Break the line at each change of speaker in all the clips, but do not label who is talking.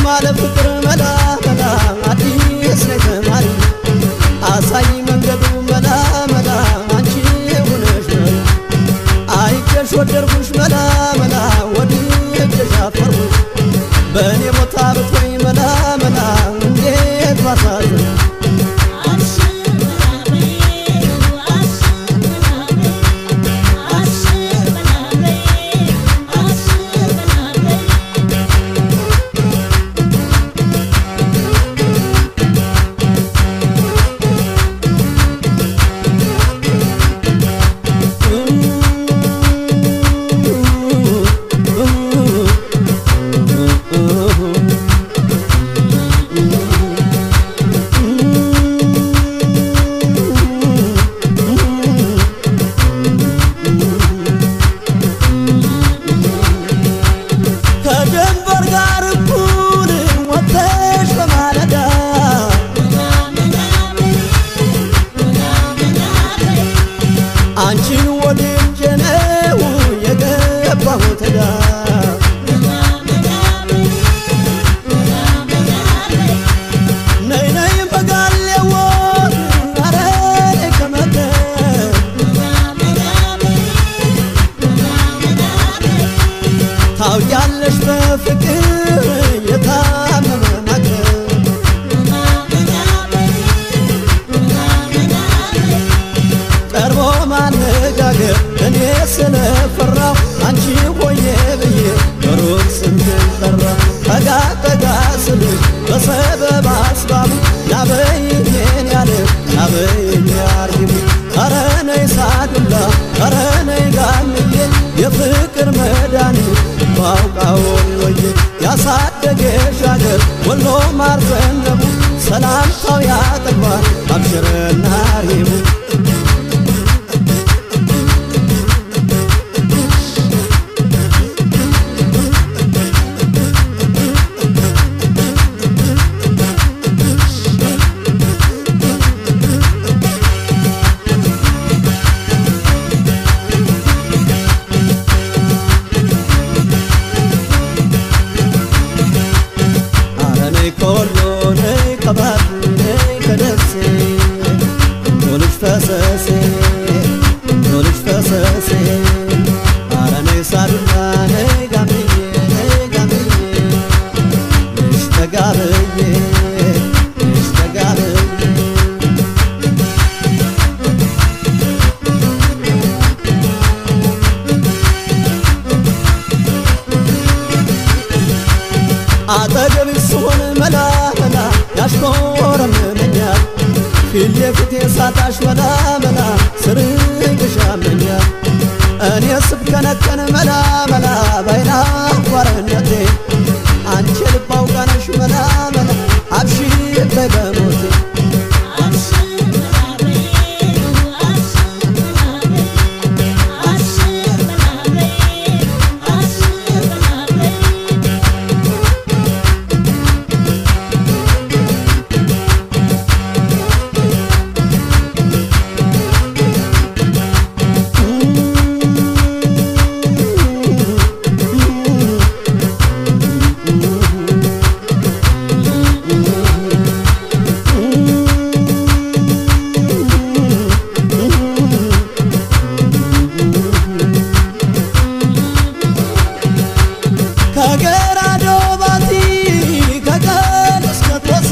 ማለ ፍቅር መላ መላ አዲስ ነይ ተማሪ አሳይ መንገዱ መላ መላ አንቺ ሆነሽ ነው አይቼሽ ወደድኩሽ መላ መላ ወድጄሽ አፈርኩሽ በእኔ ቦታ ብትሆኝ መላ መላ እንዴት ባሳዝን አንቺን ወድጄ ነው የገባሁት ዳ ነይ ነይ በጋሌዎ ኧረ ከመተ ታውቂያለሽ በፍቅር የታመመ ናገር ቀርቦ ማነጋገር እኔ ስለፈራሁ አንቺ ሆዬ ብዬ በሩቅ ስምሽን ጠራሁ ጠጋ ጠጋ ስልሽ በሰበብ አስባቡ ናበይኝን ያለ ናበይኝ አርጊቡ ኧረ ነይ ሳዱላ ኧረ ነይ ጋምዬ የፍቅር መድኃኒት ባውቃውን ወዬ ያሳደገሽ አገር ወሎ ማር ዘነቡ ሰላምታው ያጠግባል አብሽርና አርጊቡ ከወሎ ነይ ከባቢ ነይ ከደሴ ቶልሽ ፈሰሴ ቶልሽ ፈሰሴ ኧረ ነይ ሳዱላ ነይ ጋምዬ ነሽ ተጋብዬ ነሽ ተጋብዬ አጠገብሽ ስሆን መላ መላ ያሽኮረምመኛል ፊት ለፊቴ ሳጣሽ መላ መላ ስርቅሽ ያመኛል እኔ ስብከነከን መላ መላ ባይናፋርነቴ አንቺ ልብ አውቃ ነሽ መላ መላ አብሽር በይ በሞቴ ከገራዶ ባቲ ከቀን እስከ ቶሳ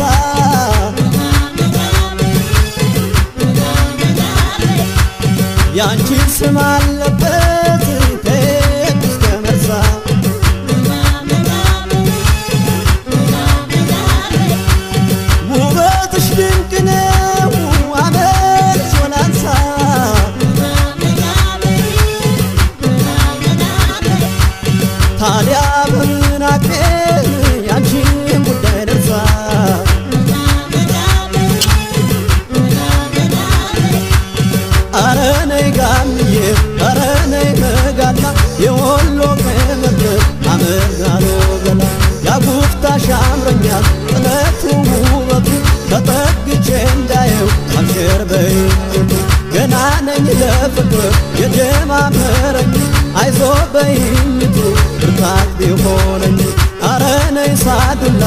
ያንቺ ስም አለበት ከየት እስከ መርሳ ውበትሽ ድንቅ ነው አመልሽ ወላንሳ ታዲያ በምን አቅም ያንቺን ጉዳይ ደርሳ ኧረ ነይ ጋምዬ ኧረ ነይ መጋላ የወሎ ከመርገድ አመርጋሎ ገላ ያጉፍታሽ ያምረኛል ጥለቱ ውበቱ ተጠግቼ እንዳየው አብሽር በይ ገና ነኝ ለፍቅር የጀማመረኝ አይዞ በይኝቱ ብርታት ቢሆነኝ ኧረ ነይ ሳዱላ ዱላ